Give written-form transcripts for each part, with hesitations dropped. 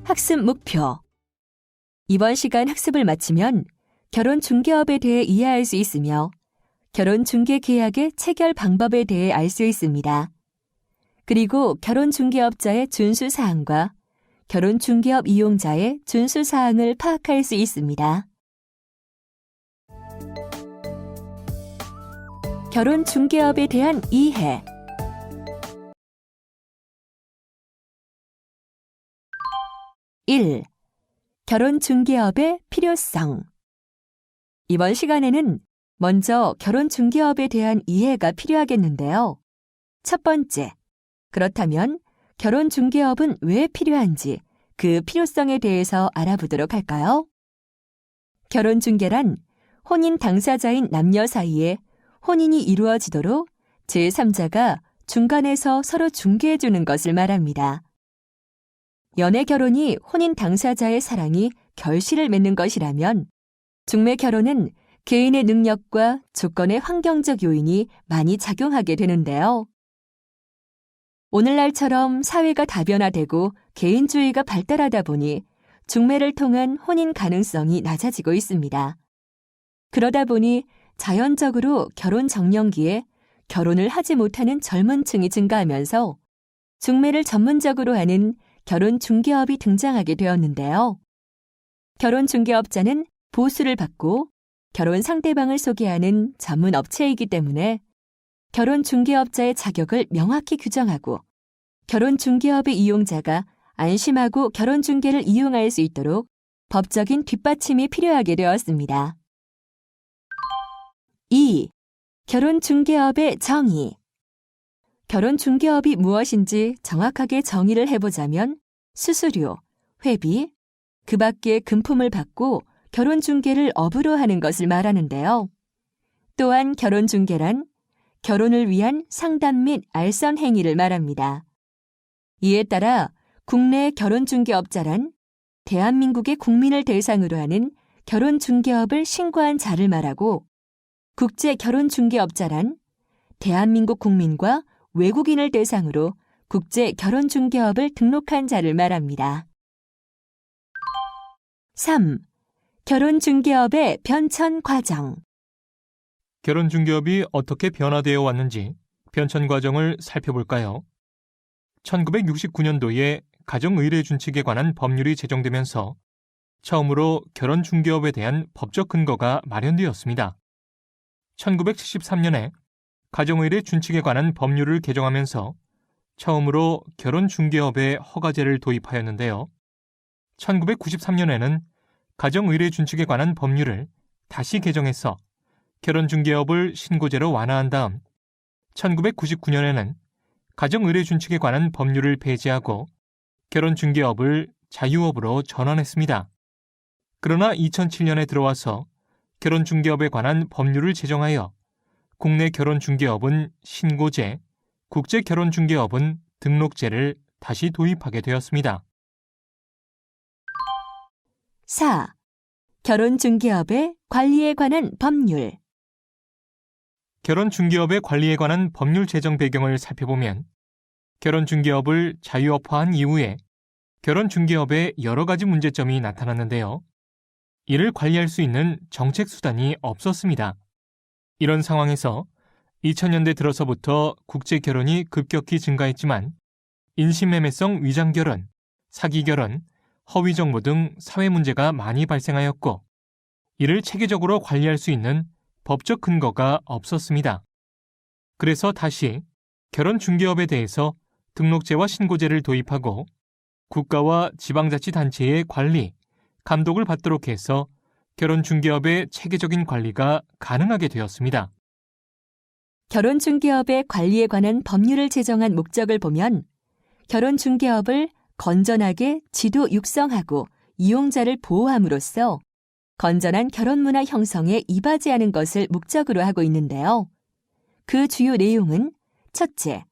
학습 목표. 이번 시간 학습을 마치면 결혼 중개업에 대해 이해할 수 있으며 결혼 중개 계약의 체결 방법에 대해 알 수 있습니다. 그리고 결혼 중개업자의 준수 사항과 결혼 중개업 이용자의 준수 사항을 파악할 수 있습니다. 결혼 중개업에 대한 이해. (1) 결혼 중개업의 필요성. 이번 시간에는 먼저 결혼 중개업에 대한 이해가 필요하겠는데요. 첫 번째, 그렇다면 결혼 중개업은 왜 필요한지 그 필요성에 대해서 알아보도록 할까요? 결혼 중개란 혼인 당사자인 남녀 사이에 혼인이 이루어지도록 제3자가 중간에서 서로 중개해 주는 것을 말합니다. 연애 결혼이 혼인 당사자의 사랑이 결실을 맺는 것이라면 중매 결혼은 개인의 능력과 조건의 환경적 요인이 많이 작용하게 되는데요. 오늘날처럼 사회가 다변화되고 개인주의가 발달하다 보니 중매를 통한 혼인 가능성이 낮아지고 있습니다. 그러다 보니 자연적으로 결혼 정년기에 결혼을 하지 못하는 젊은 층이 증가하면서 중매를 전문적으로 하는 결혼 중개업이 등장하게 되었는데요. 결혼 중개업자는 보수를 받고 결혼 상대방을 소개하는 전문 업체이기 때문에 결혼 중개업자의 자격을 명확히 규정하고 결혼 중개업의 이용자가 안심하고 결혼 중개를 이용할 수 있도록 법적인 뒷받침이 필요하게 되었습니다. 2. 결혼 중개업의 정의. 결혼 중개업이 무엇인지 정확하게 정의를 해보자면 수수료, 회비, 그 밖에 금품을 받고 결혼 중개를 업으로 하는 것을 말하는데요. 또한 결혼 중개란 결혼을 위한 상담 및 알선 행위를 말합니다. 이에 따라 국내 결혼 중개업자란 대한민국의 국민을 대상으로 하는 결혼 중개업을 신고한 자를 말하고 국제 결혼 중개업자란 대한민국 국민과 외국인을 대상으로 국제 결혼 중개업을 등록한 자를 말합니다. 3. 결혼 중개업의 변천 과정. 결혼 중개업이 어떻게 변화되어 왔는지 변천 과정을 살펴볼까요? 1969년도에 가정의뢰준칙에 관한 법률이 제정되면서 처음으로 결혼 중개업에 대한 법적 근거가 마련되었습니다. 1973년에 가정의뢰준칙에 관한 법률을 개정하면서 처음으로 결혼 중개업에 허가제를 도입하였는데요. 1993년에는 가정의뢰준칙에 관한 법률을 다시 개정해서 결혼 중개업을 신고제로 완화한 다음 1999년에는 가정의뢰준칙에 관한 법률을 폐지하고 결혼 중개업을 자유업으로 전환했습니다. 그러나 2007년에 들어와서 결혼 중개업에 관한 법률을 제정하여 국내 결혼 중개업은 신고제, 국제 결혼 중개업은 등록제를 다시 도입하게 되었습니다. 4. 결혼 중개업의 관리에 관한 법률. 결혼 중개업의 관리에 관한 법률 제정 배경을 살펴보면 결혼 중개업을 자유업화한 이후에 결혼 중개업에 여러 가지 문제점이 나타났는데요. 이를 관리할 수 있는 정책 수단이 없었습니다. 이런 상황에서 2000년대 들어서부터 국제 결혼이 급격히 증가했지만 인신매매성 위장 결혼, 사기 결혼, 허위 정보 등 사회 문제가 많이 발생하였고 이를 체계적으로 관리할 수 있는 법적 근거가 없었습니다. 그래서 다시 결혼 중개업에 대해서 등록제와 신고제를 도입하고 국가와 지방자치단체의 관리, 감독을 받도록 해서 결혼 중개업의 체계적인 관리가 가능하게 되었습니다. 결혼 중개업의 관리에 관한 법률을 제정한 목적을 보면 결혼 중개업을 건전하게 지도 육성하고 이용자를 보호함으로써 건전한 결혼 문화 형성에 이바지하는 것을 목적으로 하고 있는데요. 그 주요 내용은 첫째,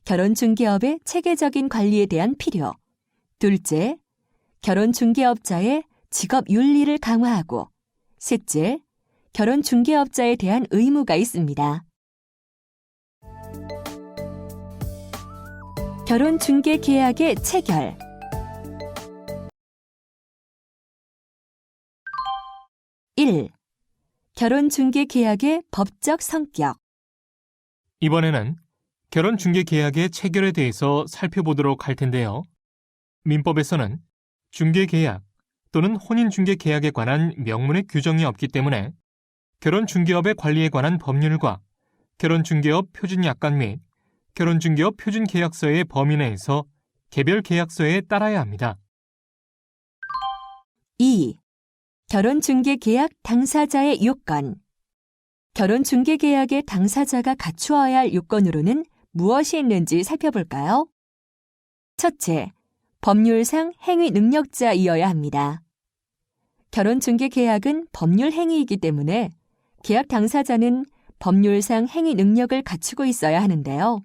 결혼 중개업의 체계적인 관리에 대한 필요. 둘째, 결혼 중개업자의 직업 윤리를 강화하고 셋째, 결혼 중개업자에 대한 의무가 있습니다. 결혼 중개 계약의 체결. 1. 결혼중개계약의 법적 성격. 이번에는 결혼중개계약의 체결에 대해서 살펴보도록 할 텐데요. 민법에서는 중개계약 또는 혼인중개계약에 관한 명문의 규정이 없기 때문에 결혼중개업의 관리에 관한 법률과 결혼중개업 표준약관 및 결혼중개업 표준계약서의 범위 내에서 개별 계약서에 따라야 합니다. 2. 결혼중개계약 당사자의 요건. 결혼중개계약의 당사자가 갖추어야 할 요건으로는 무엇이 있는지 살펴볼까요? 첫째, 법률상 행위 능력자이어야 합니다. 결혼중개계약은 법률 행위이기 때문에 계약 당사자는 법률상 행위 능력을 갖추고 있어야 하는데요.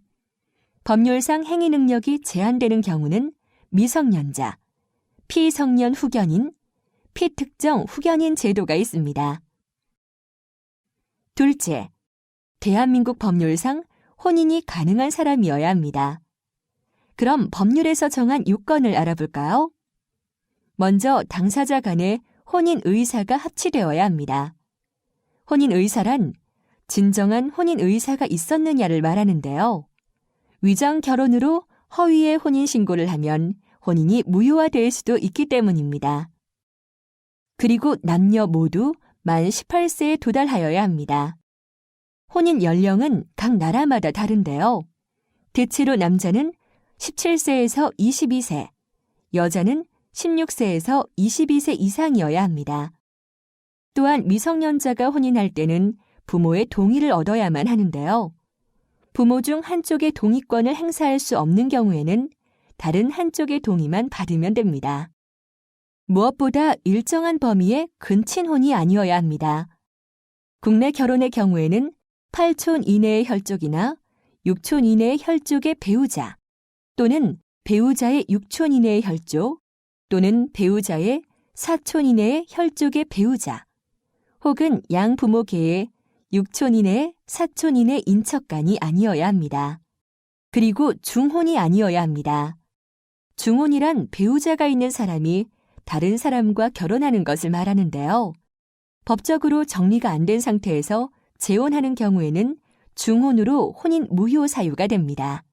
법률상 행위 능력이 제한되는 경우는 미성년자, 피성년 후견인, 피특정 후견인 제도가 있습니다. 둘째, 대한민국 법률상 혼인이 가능한 사람이어야 합니다. 그럼 법률에서 정한 요건을 알아볼까요? 먼저 당사자 간에 혼인 의사가 합치되어야 합니다. 혼인 의사란 진정한 혼인 의사가 있었느냐를 말하는데요. 위장 결혼으로 허위의 혼인 신고를 하면 혼인이 무효화될 수도 있기 때문입니다. 그리고 남녀 모두 만 18세에 도달하여야 합니다. 혼인 연령은 각 나라마다 다른데요. 대체로 남자는 17세에서 22세, 여자는 16세에서 22세 이상이어야 합니다. 또한 미성년자가 혼인할 때는 부모의 동의를 얻어야만 하는데요. 부모 중 한쪽의 동의권을 행사할 수 없는 경우에는 다른 한쪽의 동의만 받으면 됩니다. 무엇보다 일정한 범위의 근친혼이 아니어야 합니다. 국내 결혼의 경우에는 8촌 이내의 혈족이나 6촌 이내의 혈족의 배우자 또는 배우자의 6촌 이내의 혈족 또는 배우자의 4촌 이내의 혈족의 배우자 혹은 양부모계의 6촌 이내, 4촌 이내 인척간이 아니어야 합니다. 그리고 중혼이 아니어야 합니다. 중혼이란 배우자가 있는 사람이 다른 사람과 결혼하는 것을 말하는데요. 법적으로 정리가 안 된 상태에서 재혼하는 경우에는 중혼으로 혼인 무효 사유가 됩니다.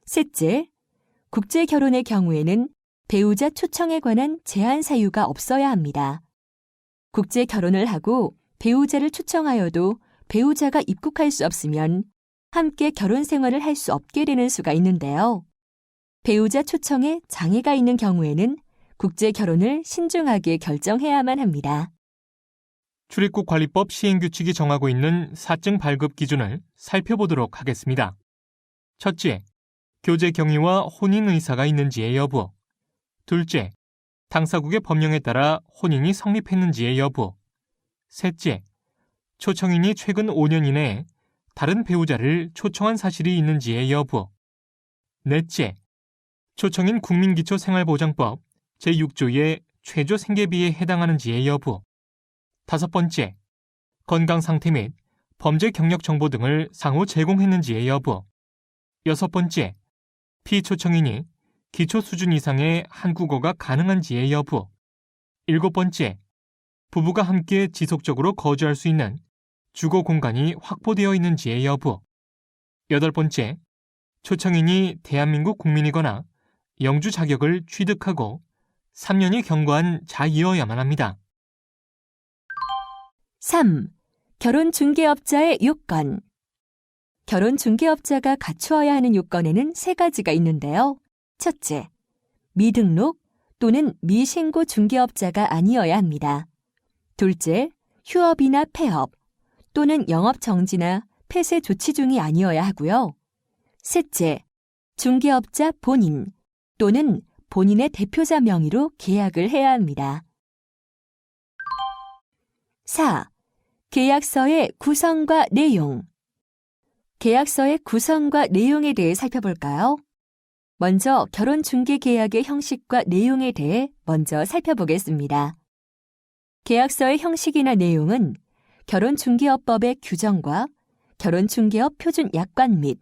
셋째, 국제 결혼의 경우에는 배우자 초청에 관한 제한 사유가 없어야 합니다. 국제 결혼을 하고 배우자를 초청하여도 배우자가 입국할 수 없으면 함께 결혼 생활을 할 수 없게 되는 수가 있는데요. 배우자 초청에 장애가 있는 경우에는 국제 결혼을 신중하게 결정해야만 합니다. 출입국 관리법 시행규칙이 정하고 있는 사증 발급 기준을 살펴보도록 하겠습니다. 첫째, 교제 경위와 혼인 의사가 있는지의 여부. 둘째, 당사국의 법령에 따라 혼인이 성립했는지의 여부. 셋째, 초청인이 최근 5년 이내에 다른 배우자를 초청한 사실이 있는지의 여부. 넷째, 초청인 국민기초생활보장법 제6조의 최저 생계비에 해당하는지의 여부. 다섯 번째, 건강 상태 및 범죄 경력 정보 등을 상호 제공했는지의 여부. 여섯 번째, 피초청인이 기초 수준 이상의 한국어가 가능한지의 여부. 일곱 번째, 부부가 함께 지속적으로 거주할 수 있는 주거 공간이 확보되어 있는지의 여부. 여덟 번째, 초청인이 대한민국 국민이거나 영주 자격을 취득하고 3년이 경과한 자이어야만 합니다. 3. 결혼중개업자의 요건. 결혼중개업자가 갖추어야 하는 요건에는 3가지가 있는데요. 첫째, 미등록 또는 미신고 중개업자가 아니어야 합니다. 둘째, 휴업이나 폐업 또는 영업정지나 폐쇄 조치 중이 아니어야 하고요. 셋째, 중개업자 본인 또는 본인의 대표자 명의로 계약을 해야 합니다. 4. 계약서의 구성과 내용. 계약서의 구성과 내용에 대해 살펴볼까요? 먼저 결혼중개계약의 형식과 내용에 대해 먼저 살펴보겠습니다. 계약서의 형식이나 내용은 결혼중개업법의 규정과 결혼중개업 표준약관 및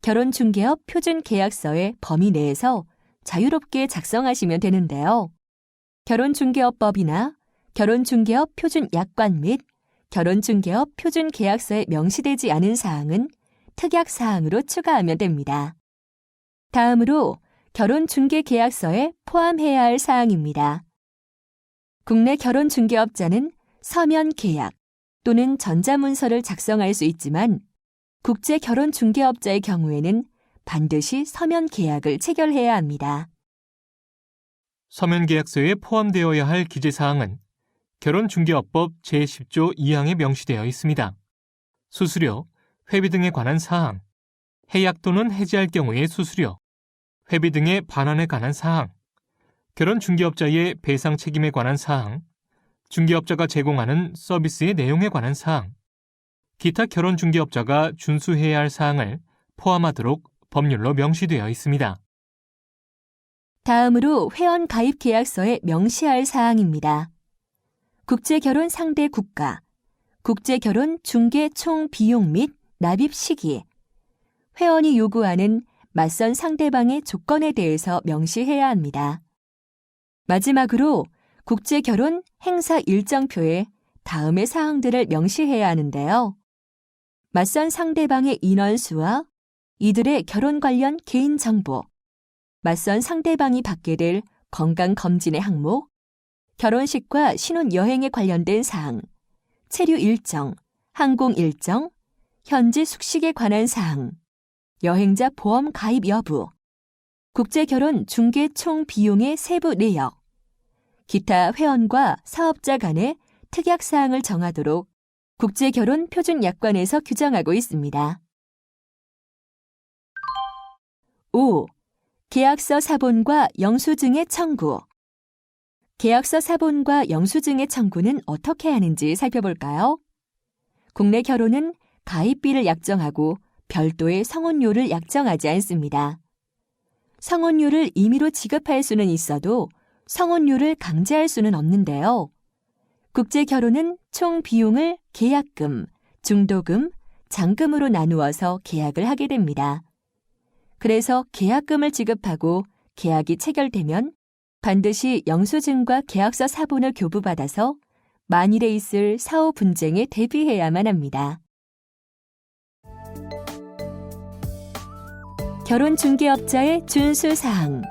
결혼중개업 표준계약서의 범위 내에서 자유롭게 작성하시면 되는데요. 결혼중개업법이나 결혼중개업 표준약관 및 결혼중개업 표준계약서에 명시되지 않은 사항은 특약사항으로 추가하면 됩니다. 다음으로 결혼중개계약서에 포함해야 할 사항입니다. 국내 결혼중개업자는 서면 계약 또는 전자문서를 작성할 수 있지만 국제 결혼중개업자의 경우에는 반드시 서면 계약을 체결해야 합니다. 서면 계약서에 포함되어야 할 기재사항은 결혼중개업법 제10조 2항에 명시되어 있습니다. 수수료, 회비 등에 관한 사항, 해약 또는 해지할 경우의 수수료, 회비 등의 반환에 관한 사항, 결혼중개업자의 배상 책임에 관한 사항, 중개업자가 제공하는 서비스의 내용에 관한 사항, 기타 결혼중개업자가 준수해야 할 사항을 포함하도록 법률로 명시되어 있습니다. 다음으로 회원가입계약서에 명시할 사항입니다. 국제결혼 상대 국가, 국제결혼 중개 총 비용 및 납입 시기, 회원이 요구하는 맞선 상대방의 조건에 대해서 명시해야 합니다. 마지막으로 국제결혼 행사 일정표에 다음의 사항들을 명시해야 하는데요. 맞선 상대방의 인원수와 이들의 결혼 관련 개인정보, 맞선 상대방이 받게 될 건강검진의 항목, 결혼식과 신혼여행에 관련된 사항, 체류 일정, 항공 일정, 현지 숙식에 관한 사항, 여행자 보험 가입 여부, 국제결혼 중개 총 비용의 세부 내역, 기타 회원과 사업자 간의 특약사항을 정하도록 국제결혼 표준약관에서 규정하고 있습니다. 5. 계약서 사본과 영수증의 청구. 계약서 사본과 영수증의 청구는 어떻게 하는지 살펴볼까요? 국내 결혼은 가입비를 약정하고 별도의 성혼료를 약정하지 않습니다. 성혼료를 임의로 지급할 수는 있어도 성혼료를 강제할 수는 없는데요. 국제 결혼은 총 비용을 계약금, 중도금, 잔금으로 나누어서 계약을 하게 됩니다. 그래서 계약금을 지급하고 계약이 체결되면 반드시 영수증과 계약서 사본을 교부받아서 만일에 있을 사후 분쟁에 대비해야만 합니다. 결혼중개업자의 준수사항.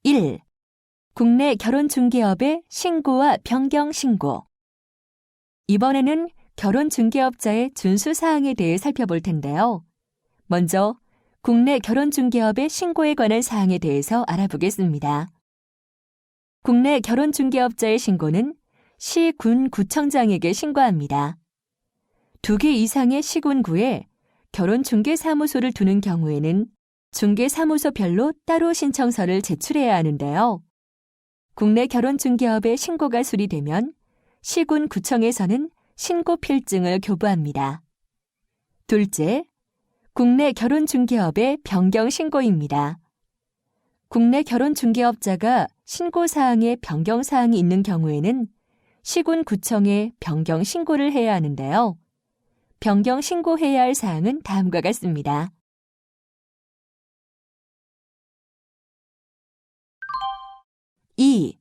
(1) 국내 결혼중개업의 신고와 변경 신고. 이번에는 결혼중개업자의 준수사항에 대해 살펴볼 텐데요. 먼저 국내 결혼중개업의 신고에 관한 사항에 대해서 알아보겠습니다. 국내 결혼중개업자의 신고는 시, 군, 구청장에게 신고합니다. 2개 이상의 시군구에 결혼중개사무소를 두는 경우에는 중개사무소별로 따로 신청서를 제출해야 하는데요. 국내 결혼중개업의 신고가 수리되면 시군 구청에서는 신고 필증을 교부합니다. 둘째, 국내 결혼중개업의 변경 신고입니다. 국내 결혼중개업자가 신고사항에 변경사항이 있는 경우에는 시군 구청에 변경 신고를 해야 하는데요. 변경 신고해야 할 사항은 다음과 같습니다. 2.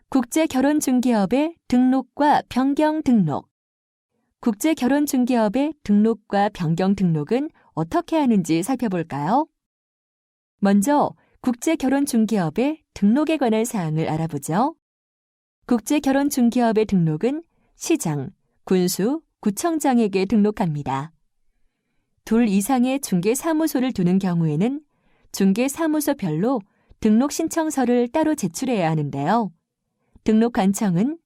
국제결혼중개업의 등록과 변경 등록. 국제결혼중개업의 등록과 변경 등록은 어떻게 하는지 살펴볼까요? 먼저 국제결혼중개업의 등록에 관한 사항을 알아보죠. 국제결혼중개업의 등록은 시장, 군수, 구청장에게 등록합니다. 2 이상의 중개사무소를 두는 경우에는 중개사무소별로 등록 신청서를 따로 제출해야 하는데요. 등록 관청은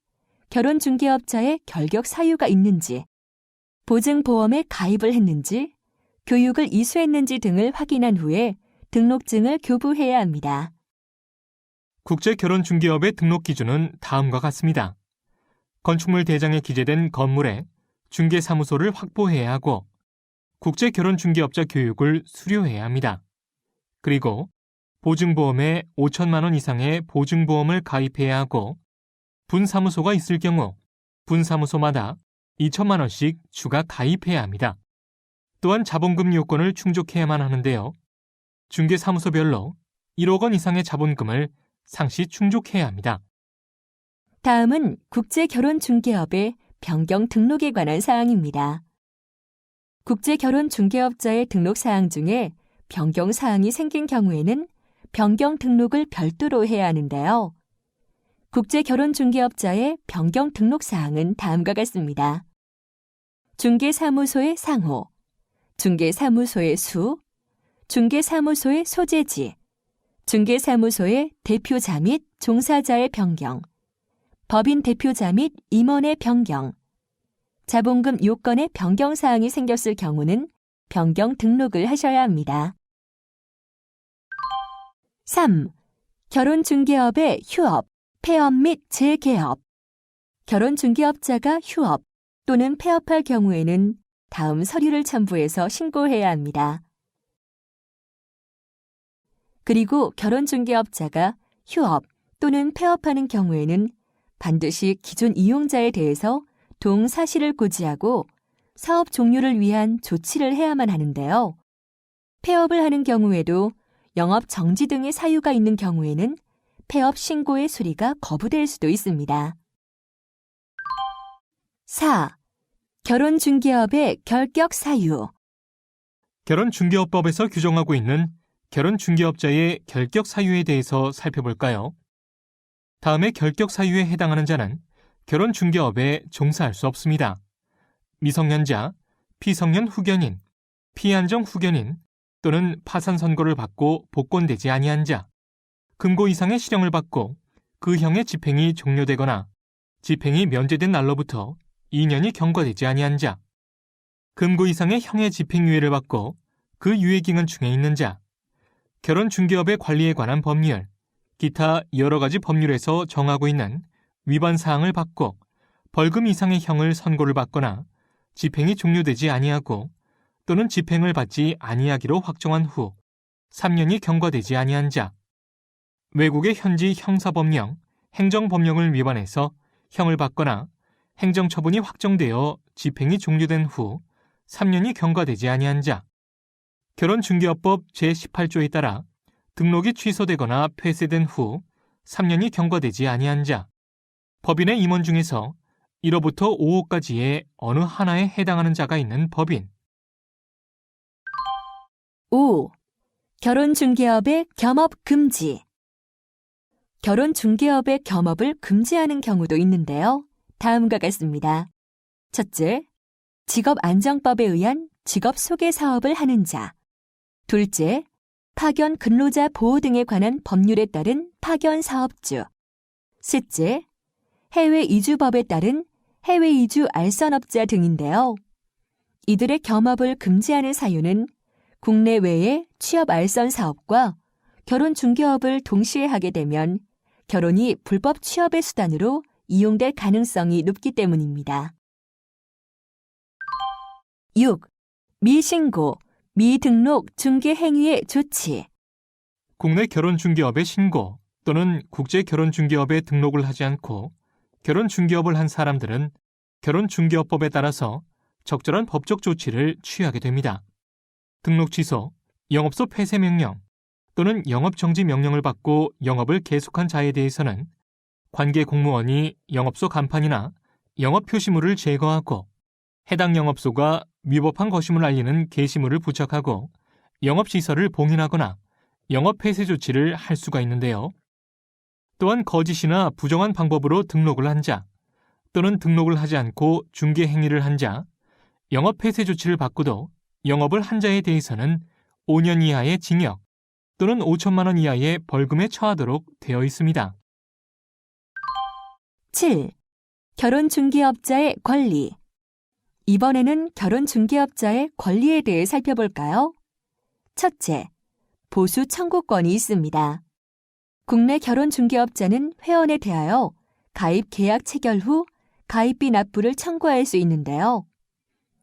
결혼중개업자의 결격 사유가 있는지, 보증보험에 가입을 했는지, 교육을 이수했는지 등을 확인한 후에 등록증을 교부해야 합니다. 국제결혼중개업의 등록 기준은 다음과 같습니다. 건축물 대장에 기재된 건물에 중개사무소를 확보해야 하고 국제결혼중개업자 교육을 수료해야 합니다. 그리고 보증보험에 5천만 원 이상의 보증보험을 가입해야 하고 분사무소가 있을 경우 분사무소마다 2천만 원씩 추가 가입해야 합니다. 또한 자본금 요건을 충족해야만 하는데요. 중개사무소별로 1억 원 이상의 자본금을 상시 충족해야 합니다. 다음은 국제결혼중개업의 변경 등록에 관한 사항입니다. 국제결혼중개업자의 등록 사항 중에 변경 사항이 생긴 경우에는 변경 등록을 별도로 해야 하는데요. 국제결혼중개업자의 변경 등록 사항은 다음과 같습니다. 중개사무소의 상호, 중개사무소의 수, 중개사무소의 소재지, 중개사무소의 대표자 및 종사자의 변경, 법인 대표자 및 임원의 변경, 자본금 요건의 변경 사항이 생겼을 경우는 변경 등록을 하셔야 합니다. 3. 결혼중개업의 휴업, 폐업 및 재개업. 결혼중개업자가 휴업 또는 폐업할 경우에는 다음 서류를 첨부해서 신고해야 합니다. 그리고 결혼중개업자가 휴업 또는 폐업하는 경우에는 반드시 기존 이용자에 대해서 동사실을 고지하고 사업 종료를 위한 조치를 해야만 하는데요. 폐업을 하는 경우에도 영업 정지 등의 사유가 있는 경우에는 폐업 신고의 수리가 거부될 수도 있습니다. 4. 결혼중개업의 결격 사유. 결혼중개업법에서 규정하고 있는 결혼중개업자의 결격 사유에 대해서 살펴볼까요? 다음에 결격 사유에 해당하는 자는 결혼중개업에 종사할 수 없습니다. 미성년자, 피성년 후견인, 피안정 후견인 또는 파산 선고를 받고 복권되지 아니한 자, 금고 이상의 실형을 받고 그 형의 집행이 종료되거나 집행이 면제된 날로부터 2년이 경과되지 아니한 자, 금고 이상의 형의 집행유예를 받고 그 유예기간 중에 있는 자, 결혼중개업의 관리에 관한 법률, 기타 여러 가지 법률에서 정하고 있는 위반 사항을 받고 벌금 이상의 형을 선고를 받거나 집행이 종료되지 아니하고 또는 집행을 받지 아니하기로 확정한 후 3년이 경과되지 아니한 자, 외국의 현지 형사법령, 행정법령을 위반해서 형을 받거나 행정처분이 확정되어 집행이 종료된 후 3년이 경과되지 아니한 자, 결혼중개업법 제18조에 따라 등록이 취소되거나 폐쇄된 후 3년이 경과되지 아니한 자, 법인의 임원 중에서 1호부터 5호까지의 어느 하나에 해당하는 자가 있는 법인. 5. 결혼중개업의 겸업 금지. 결혼중개업의 겸업을 금지하는 경우도 있는데요. 다음과 같습니다. 첫째, 직업안정법에 의한 직업소개사업을 하는 자. 둘째, 파견 근로자 보호 등에 관한 법률에 따른 파견사업주. 셋째, 해외 이주법에 따른 해외 이주 알선업자 등인데요. 이들의 겸업을 금지하는 사유는 국내외의 취업 알선 사업과 결혼 중개업을 동시에 하게 되면 결혼이 불법 취업의 수단으로 이용될 가능성이 높기 때문입니다. 6. 미신고, 미등록 중개 행위의 조치. 국내 결혼중개업의 신고 또는 국제결혼중개업에 등록을 하지 않고 결혼중개업을 한 사람들은 결혼중개업법에 따라서 적절한 법적 조치를 취하게 됩니다. 등록 취소, 영업소 폐쇄 명령 또는 영업정지 명령을 받고 영업을 계속한 자에 대해서는 관계 공무원이 영업소 간판이나 영업 표시물을 제거하고 해당 영업소가 위법한 것임을 알리는 게시물을 부착하고 영업시설을 봉인하거나 영업 폐쇄 조치를 할 수가 있는데요. 또한 거짓이나 부정한 방법으로 등록을 한 자 또는 등록을 하지 않고 중개 행위를 한 자, 영업 폐쇄 조치를 받고도 영업을 한 자에 대해서는 5년 이하의 징역 또는 5천만 원 이하의 벌금에 처하도록 되어 있습니다. 7. 결혼중개업자의 권리. 이번에는 결혼중개업자의 권리에 대해 살펴볼까요? 첫째, 보수 청구권이 있습니다. 국내 결혼중개업자는 회원에 대하여 가입 계약 체결 후 가입비 납부를 청구할 수 있는데요.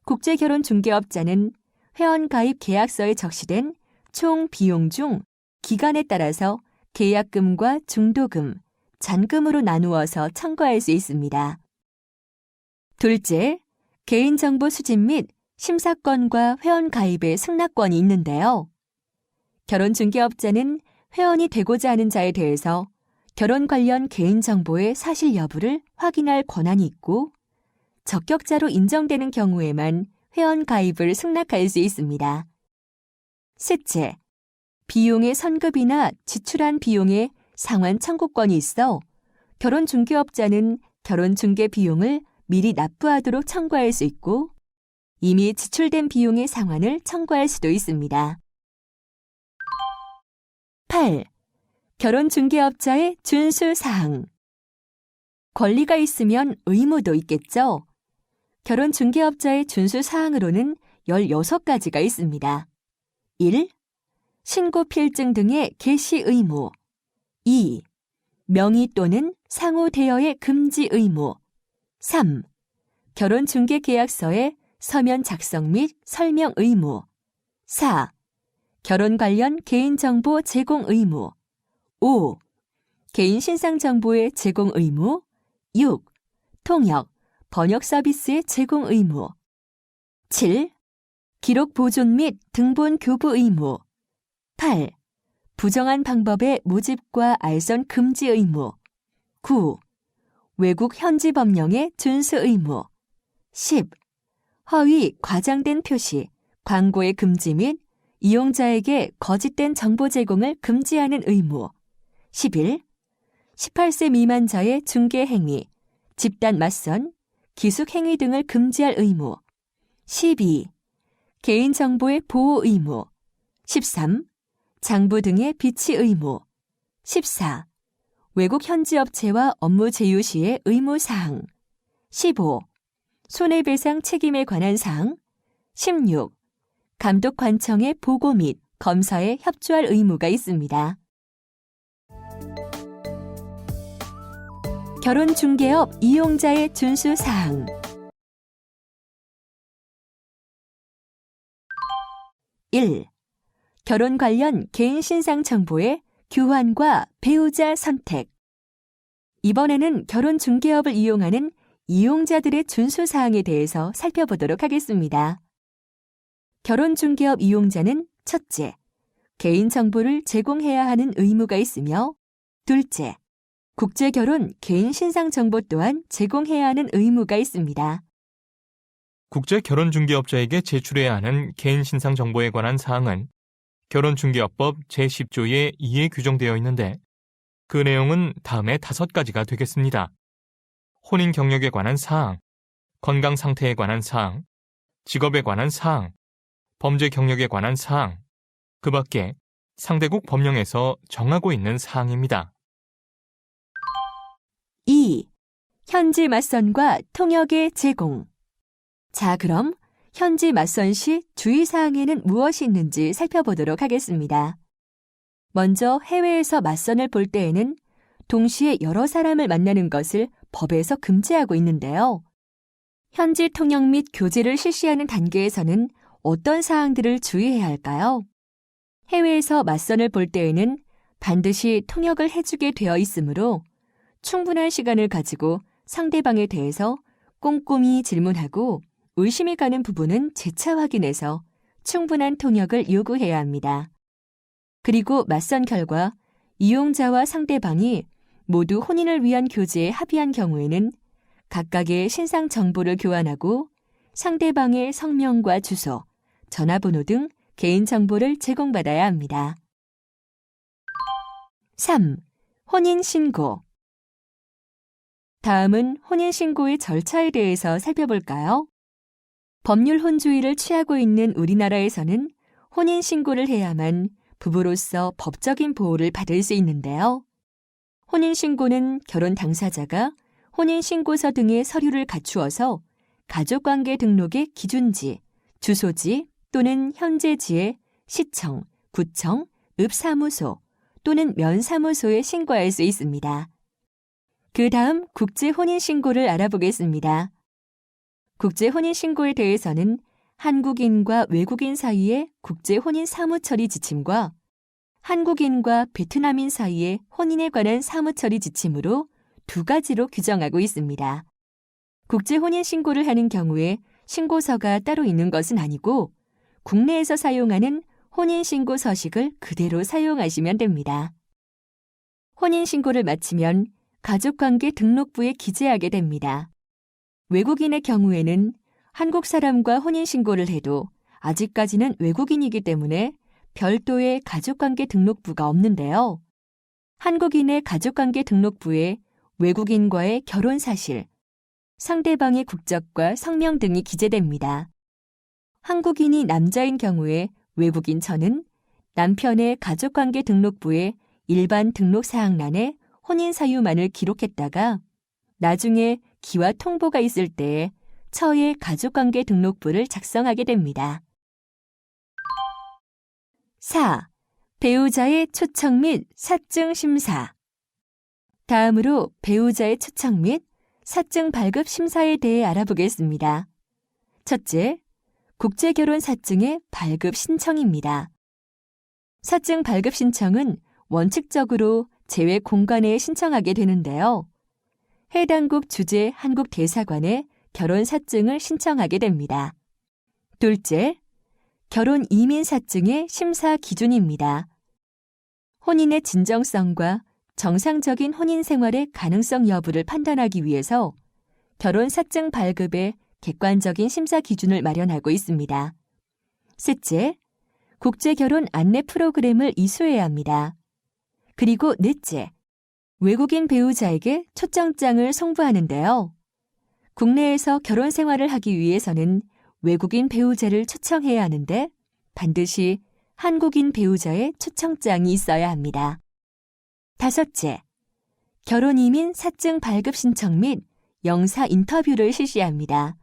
국제결혼중개업자는 회원 가입 계약서에 적시된 총 비용 중 기간에 따라서 계약금과 중도금, 잔금으로 나누어서 청구할 수 있습니다. 둘째, 개인정보 수집 및 심사권과 회원 가입의 승낙권이 있는데요. 결혼중개업자는 회원이 되고자 하는 자에 대해서 결혼 관련 개인정보의 사실 여부를 확인할 권한이 있고 적격자로 인정되는 경우에만 회원 가입을 승낙할 수 있습니다. 셋째, 비용의 선급이나 지출한 비용의 상환 청구권이 있어 결혼중개업자는 결혼중개 비용을 미리 납부하도록 청구할 수 있고 이미 지출된 비용의 상환을 청구할 수도 있습니다. 8. 결혼중개업자의 준수사항. 권리가 있으면 의무도 있겠죠? 결혼중개업자의 준수사항으로는 16가지가 있습니다. 1. 신고 필증 등의 개시 의무. 2. 명의 또는 상호 대여의 금지 의무. 3. 결혼중개계약서의 서면 작성 및 설명 의무. 4. 결혼 관련 개인정보 제공 의무. 5. 개인 신상정보의 제공 의무. 6. 통역, 번역 서비스의 제공 의무. 7. 기록 보존 및 등본 교부 의무. 8. 부정한 방법의 모집과 알선 금지 의무. 9. 외국 현지 법령의 준수 의무. 10. 허위, 과장된 표시, 광고의 금지 및 이용자에게 거짓된 정보 제공을 금지하는 의무. 11. 18세 미만자의 중개 행위, 집단 맞선, 기숙 행위 등을 금지할 의무. 12. 개인정보의 보호 의무. 13. 장부 등의 비치 의무. 14. 외국 현지 업체와 업무 제휴 시의 의무 사항. 15. 손해배상 책임에 관한 사항. 16. 감독 관청의 보고 및 검사에 협조할 의무가 있습니다. 결혼중개업 이용자의 준수 사항. 1. 결혼 관련 개인 신상 정보의 교환과 배우자 선택. 이번에는 결혼중개업을 이용하는 이용자들의 준수 사항에 대해서 살펴보도록 하겠습니다. 결혼중개업 이용자는 첫째, 개인정보를 제공해야 하는 의무가 있으며 둘째, 국제결혼 개인신상정보 또한 제공해야 하는 의무가 있습니다. 국제결혼중개업자에게 제출해야 하는 개인신상정보에 관한 사항은 결혼중개업법 제10조의 2에 규정되어 있는데 그 내용은 다음에 5가지가 되겠습니다. 혼인 경력에 관한 사항, 건강 상태에 관한 사항, 직업에 관한 사항, 범죄 경력에 관한 사항, 그 밖에 상대국 법령에서 정하고 있는 사항입니다. 2. 현지 맞선과 통역의 제공. 자, 그럼 현지 맞선 시 주의사항에는 무엇이 있는지 살펴보도록 하겠습니다. 먼저 해외에서 맞선을 볼 때에는 동시에 여러 사람을 만나는 것을 법에서 금지하고 있는데요. 현지 통역 및 교제를 실시하는 단계에서는 어떤 사항들을 주의해야 할까요? 해외에서 맞선을 볼 때에는 반드시 통역을 해주게 되어 있으므로 충분한 시간을 가지고 상대방에 대해서 꼼꼼히 질문하고 의심이 가는 부분은 재차 확인해서 충분한 통역을 요구해야 합니다. 그리고 맞선 결과 이용자와 상대방이 모두 혼인을 위한 교제에 합의한 경우에는 각각의 신상 정보를 교환하고 상대방의 성명과 주소, 전화번호 등 개인정보를 제공받아야 합니다. 3. 혼인신고. 다음은 혼인신고의 절차에 대해서 살펴볼까요? 법률 혼주의를 취하고 있는 우리나라에서는 혼인신고를 해야만 부부로서 법적인 보호를 받을 수 있는데요. 혼인신고는 결혼 당사자가 혼인신고서 등의 서류를 갖추어서 가족관계 등록의 기준지, 주소지 또는 현재지에 시청, 구청, 읍사무소 또는 면사무소에 신고할 수 있습니다. 그 다음 국제혼인신고를 알아보겠습니다. 국제혼인신고에 대해서는 한국인과 외국인 사이의 국제혼인 사무처리 지침과 한국인과 베트남인 사이의 혼인에 관한 사무처리 지침으로 2가지로 규정하고 있습니다. 국제혼인신고를 하는 경우에 신고서가 따로 있는 것은 아니고 국내에서 사용하는 혼인신고 서식을 그대로 사용하시면 됩니다. 혼인신고를 마치면 가족관계 등록부에 기재하게 됩니다. 외국인의 경우에는 한국 사람과 혼인신고를 해도 아직까지는 외국인이기 때문에 별도의 가족관계 등록부가 없는데요. 한국인의 가족관계 등록부에 외국인과의 결혼 사실, 상대방의 국적과 성명 등이 기재됩니다. 한국인이 남자인 경우에 외국인 저는 남편의 가족관계 등록부에 일반 등록사항란에 혼인 사유만을 기록했다가 나중에 기와 통보가 있을 때에 처의 가족관계 등록부를 작성하게 됩니다. 4. 배우자의 초청 및 사증 심사. 다음으로 배우자의 초청 및 사증 발급 심사에 대해 알아보겠습니다. 첫째, 국제결혼 사증의 발급 신청입니다. 사증 발급 신청은 원칙적으로 제외 공간에 신청하게 되는데요. 해당국 주재 한국 대사관에 결혼 사증을 신청하게 됩니다. 둘째, 결혼 이민 사증의 심사 기준입니다. 혼인의 진정성과 정상적인 혼인 생활의 가능성 여부를 판단하기 위해서 결혼 사증 발급의 객관적인 심사 기준을 마련하고 있습니다. 셋째, 국제결혼 안내 프로그램을 이수해야 합니다. 그리고 넷째, 외국인 배우자에게 초청장을 송부하는데요. 국내에서 결혼 생활을 하기 위해서는 외국인 배우자를 초청해야 하는데 반드시 한국인 배우자의 초청장이 있어야 합니다. 다섯째, 결혼 이민 사증 발급 신청 및 영사 인터뷰를 실시합니다.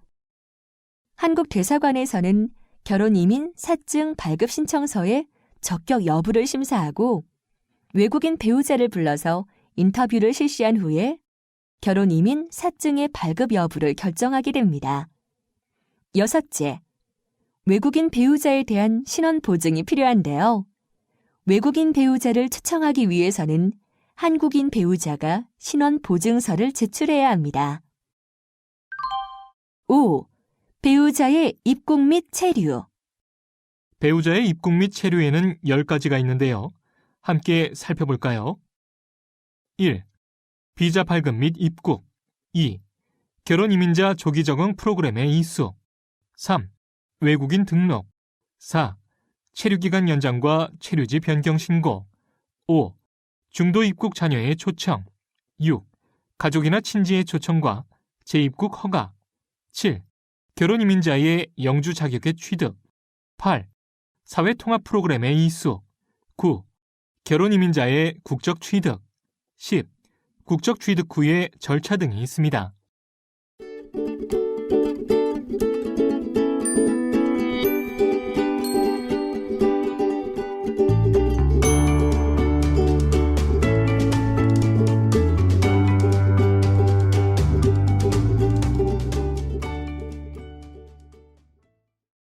한국 대사관에서는 결혼 이민 사증 발급 신청서의 적격 여부를 심사하고 외국인 배우자를 불러서 인터뷰를 실시한 후에 결혼 이민 사증의 발급 여부를 결정하게 됩니다. 여섯째, 외국인 배우자에 대한 신원 보증이 필요한데요. 외국인 배우자를 초청하기 위해서는 한국인 배우자가 신원 보증서를 제출해야 합니다. 5. 배우자의 입국 및 체류. 배우자의 입국 및 체류에는 10가지가 있는데요. 함께 살펴볼까요? 1. 비자 발급 및 입국. 2. 결혼 이민자 조기 적응 프로그램의 이수. 3. 외국인 등록. 4. 체류기간 연장과 체류지 변경 신고. 5. 중도 입국 자녀의 초청. 6. 가족이나 친지의 초청과 재입국 허가. 7. 결혼 이민자의 영주 자격의 취득. 8. 사회통합 프로그램의 이수. 9. 결혼 이민자의 국적 취득. 10. 국적 취득 후의 절차 등이 있습니다.